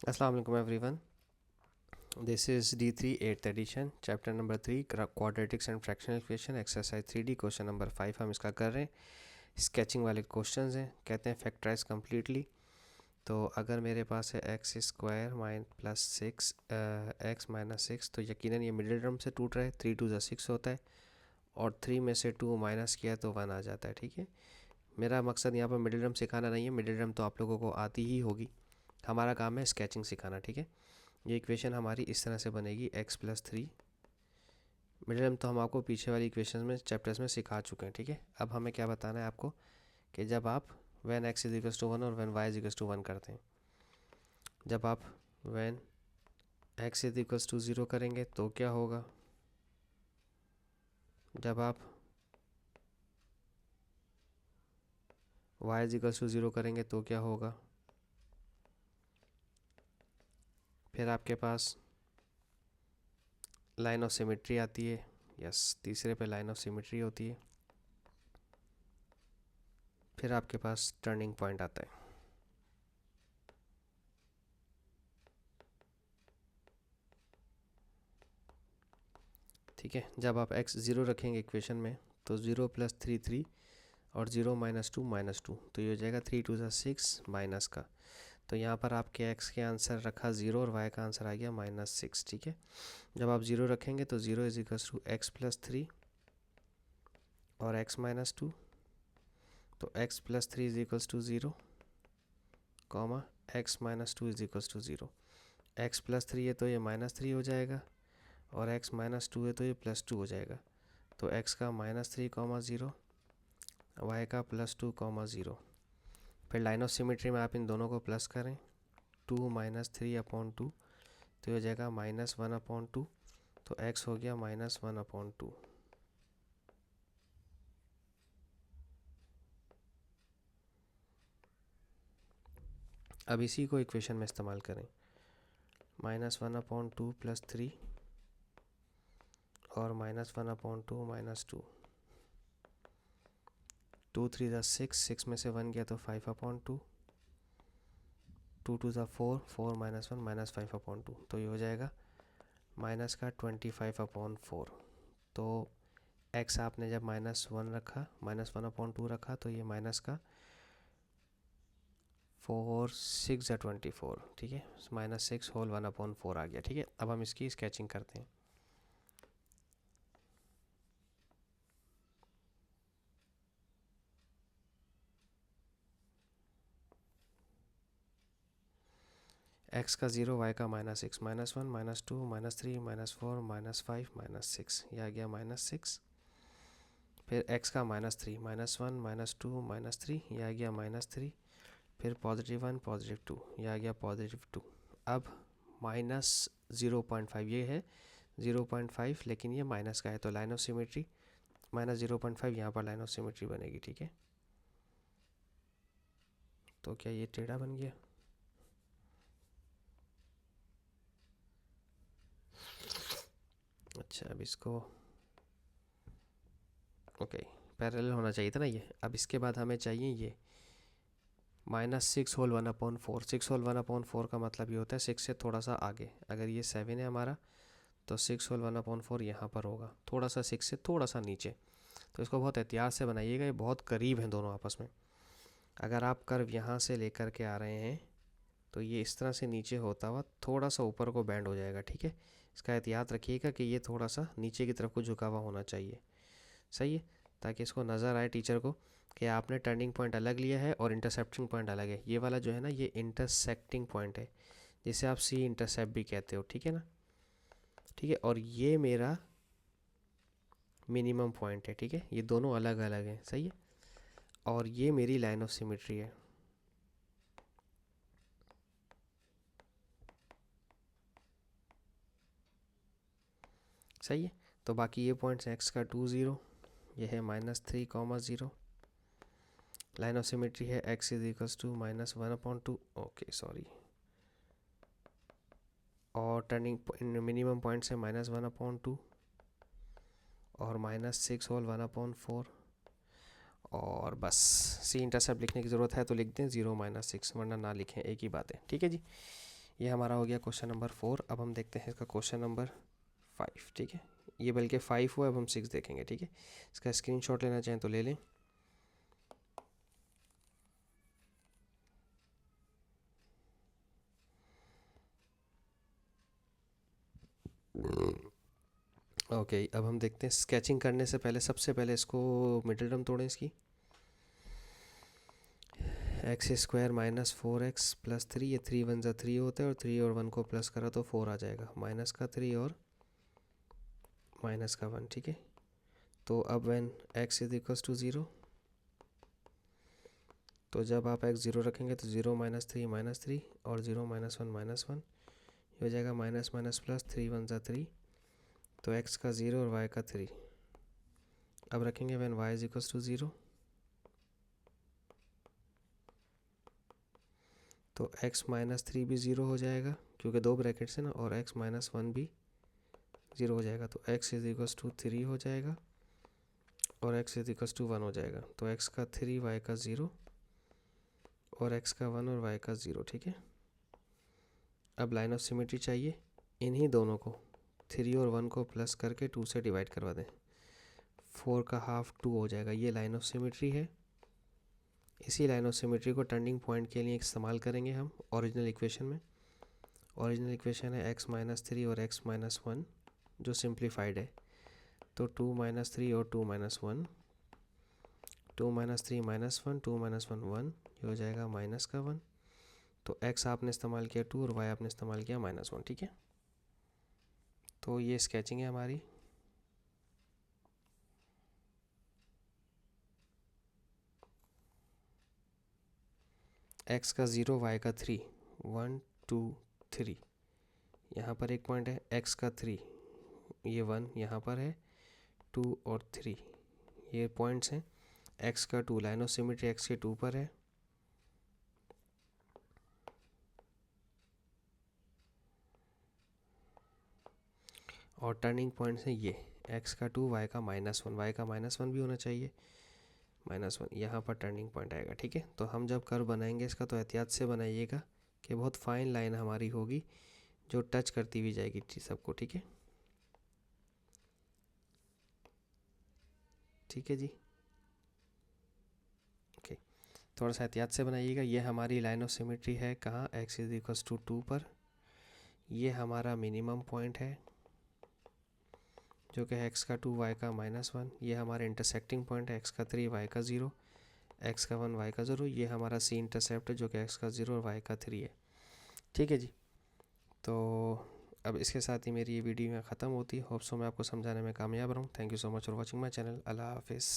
Assalamu alaikum everyone. This is D3 8th edition, chapter number 3 quadratics and fractional equation exercise 3D question number 5 हम इसका कर रहे हैं। Sketching वाले questions हैं, कहते हैं फैक्टराइज कम्प्लीटली। तो अगर मेरे पास है x square mine plus six x minus six, तो यकीनन ये मिडिल टर्म से टूट रहा है। 3 2 6 होता है और 3 में से 2 माइनस किया तो 1 आ जाता है। ठीक है, मेरा मकसद यहाँ पर मिडिल टर्म सिखाना नहीं है, मिडिल टर्म तो आप लोगों को आती ही होगी। हमारा काम है स्केचिंग सिखाना। ठीक है, ये इक्वेशन हमारी इस तरह से बनेगी x plus three. Middle term तो हम आपको पीछे वाली इक्वेशन में चैप्टर्स में सिखा चुके हैं। ठीक है, अब हमें क्या बताना है आपको कि जब आप when x is equals to one और when y is equals to one करते हैं, जब आप when x is equals to zero करेंगे तो क्या होगा, जब आप y is equals to zero करेंगे तो क्या होगा, फिर आपके पास लाइन ऑफ सिमेट्री आती है। यस, तीसरे पे लाइन ऑफ सिमेट्री होती है। फिर आपके पास टर्निंग पॉइंट आता है। ठीक है, जब आप x ज़ीरो रखेंगे इक्वेशन में तो ज़ीरो प्लस थ्री थ्री और ज़ीरो माइनस टू, तो ये हो जाएगा 3 2 ज़ा 6 माइनस का। तो यहाँ पर आपके x के आंसर रखा ज़ीरो और y का आंसर आ गया -6। ठीक है, जब आप ज़ीरो रखेंगे तो zero is equals to x plus three और x माइनस टू, तो x plus three is equals to zero comma x minus two is equals to zero. X plus three है तो ये -3 हो जाएगा और x माइनस टू है तो ये +2 हो जाएगा। तो x का -3 कॉमा ज़ीरो, y का +2 कॉमा ज़ीरो। फिर लाइन ऑफ सिमेट्री में आप इन दोनों को प्लस करें, 2 -3/2, तो ये हो जाएगा -1/2। तो x हो गया -1/2। अब इसी को इक्वेशन में इस्तेमाल करें, -1/2 प्लस थ्री और -1/2 -2, 2 3 ज़ा 6, 6 में से 1 गया तो 5/2, 2 2 ज़ा 4, 4 -1 -5/2, तो ये हो जाएगा माइनस का 25/4। तो x आपने जब -1 रखा, -1/2 रखा, तो ये माइनस का 4 6 ज़ा 24। ठीक है, -6 होल 1/4 आ गया। ठीक है, अब हम इसकी स्केचिंग करते हैं। x का ज़ीरो, y का -6, -1 -2 -3 -4 -5 -6, ये आ गया -6। फिर x का -3, -1 -2 -3, ये आ गया -3। फिर +1 +2, ये आ गया +2। अब -0.5 ये है 0.5, लेकिन ये माइनस का है तो लाइन ऑफ सिमेट्री -0.5 यहाँ पर लाइन ऑफ सिमेट्री बनेगी। ठीक है, तो क्या ये टेढ़ा बन गया? अच्छा, अब इसको ओके, पैरेलल होना चाहिए था ना ये। अब इसके बाद हमें चाहिए ये -6 होल 1/4। 6 होल 1/4 का मतलब ये होता है 6 से थोड़ा सा आगे। अगर ये 7 है हमारा तो 6 होल 1/4 यहाँ पर होगा, थोड़ा सा 6 से थोड़ा सा नीचे। तो इसको बहुत एहतियात से बनाइएगा, ये बहुत करीब हैं दोनों आपस में। अगर आप कर्व यहाँ से लेकर के आ रहे हैं तो ये इस तरह से नीचे होता हुआ थोड़ा सा ऊपर को बैंड हो जाएगा। ठीक है, इसका एहतियात रखिएगा कि ये थोड़ा सा नीचे की तरफ को झुका हुआ होना चाहिए। सही है, ताकि इसको नज़र आए टीचर को कि आपने टर्निंग पॉइंट अलग लिया है और इंटरसेप्टिंग पॉइंट अलग है। ये वाला जो है ना, ये इंटरसेक्टिंग पॉइंट है, जिसे आप सी इंटरसेप्ट भी कहते हो। ठीक है ना, ठीक है, और ये मेरा मिनिमम पॉइंट है। ठीक है, ये दोनों अलग अलग हैं। सही है, और ये मेरी लाइन ऑफ सिमेट्री है। सही है, तो बाकी ये पॉइंट्स एक्स का 2 0, ये है -3 कॉमा 0। लाइन ऑफ सिमेट्री है x is equals to -1/2। Okay sorry, और टर्निंग मिनिमम पॉइंट से -1/2 और -6 होल 1/4। और बस सी इंटरसेप्ट लिखने की ज़रूरत है तो लिख दें 0 -6, वरना ना लिखें, एक ही बात है। ठीक है जी, ये हमारा हो गया क्वेश्चन नंबर 4। अब हम देखते हैं इसका क्वेश्चन नंबर 5। ठीक है, ये बल्कि 5 हुआ, अब हम 6 देखेंगे। ठीक है, इसका स्क्रीनशॉट लेना चाहें तो ले लें। ओके, अब हम देखते हैं स्केचिंग करने से पहले सबसे पहले इसको मिडिल टर्म तोड़ें इसकी। X square minus 4x plus 3, ये 3 1 ज़ा 3 होता है और 3 और 1 को प्लस करा तो 4 आ जाएगा, माइनस का 3 और माइनस का 1। ठीक है, तो अब when x is equals to 0, तो जब आप x 0 रखेंगे तो 0 माइनस 3 माइनस 3 और 0 माइनस 1 माइनस 1, ये हो जाएगा माइनस माइनस प्लस, 3 1 ज़ा 3, तो x का 0 और y का 3। अब रखेंगे when y is equals to 0, तो x माइनस 3 भी 0 हो जाएगा क्योंकि दो ब्रैकेट्स हैं ना, और x माइनस 1 भी 0 हो जाएगा, तो x इज इक्वल्स टू 3 हो जाएगा और x इज इक्वल्स टू 1 हो जाएगा। तो x का 3 y का 0 और x का 1 और y का 0। ठीक है, अब लाइन ऑफ सिमेट्री चाहिए, इन्हीं दोनों को 3 और 1 को प्लस करके 2 से डिवाइड करवा दें, 4 का हाफ 2 हो जाएगा। ये लाइन ऑफ सिमेट्री है। इसी लाइन ऑफ सिमेट्री को टर्निंग पॉइंट के लिए इस्तेमाल करेंगे हम ओरिजिनल इक्वेशन में। ओरिजिनल इक्वेशन है x माइनस 3 और x माइनस 1 जो सिंप्लीफाइड है, तो 2 माइनस 3 और 2 माइनस 1, 2 माइनस 3 माइनस 1, 2 माइनस 1 1, ये हो जाएगा माइनस का 1। तो x आपने इस्तेमाल किया 2 और y आपने इस्तेमाल किया माइनस 1। ठीक है, तो ये स्केचिंग है हमारी। x का 0 y का 3, 1 2 3, यहाँ पर एक पॉइंट है। x का 3, ये 1 यहाँ पर है, 2 और 3 ये पॉइंट्स हैं। x का 2, लाइन ऑफ सिमेट्री x के 2 पर है, और टर्निंग पॉइंट्स हैं ये x का 2, y का माइनस 1, y का माइनस 1 भी होना चाहिए, माइनस 1 यहाँ पर टर्निंग पॉइंट आएगा। ठीक है, तो हम जब कर्व बनाएंगे इसका तो एहतियात से बनाइएगा कि बहुत फाइन लाइन हमारी होगी जो टच करती हुई जाएगी सबको। ठीक है, ठीक है जी, ओके, थोड़ा सा एहतियात से बनाइएगा। ये हमारी लाइन ऑफ सिमेट्री है कहाँ, x इज इक्वल्स टू 2 पर। ये हमारा मिनिमम पॉइंट है जो कि x का 2 y का माइनस 1। ये हमारा इंटरसेक्टिंग पॉइंट है, x का 3 y का 0, x का 1 y का 0। ये हमारा सी इंटरसेप्ट है जो कि x का 0 और y का 3 है। ठीक है जी, तो अब इसके साथ ही मेरी ये वीडियो ख़त्म होती है। होप सो मैं आपको समझाने में कामयाब रहूँ। Thank you so much for watching my channel. अल्लाह हाफिज़।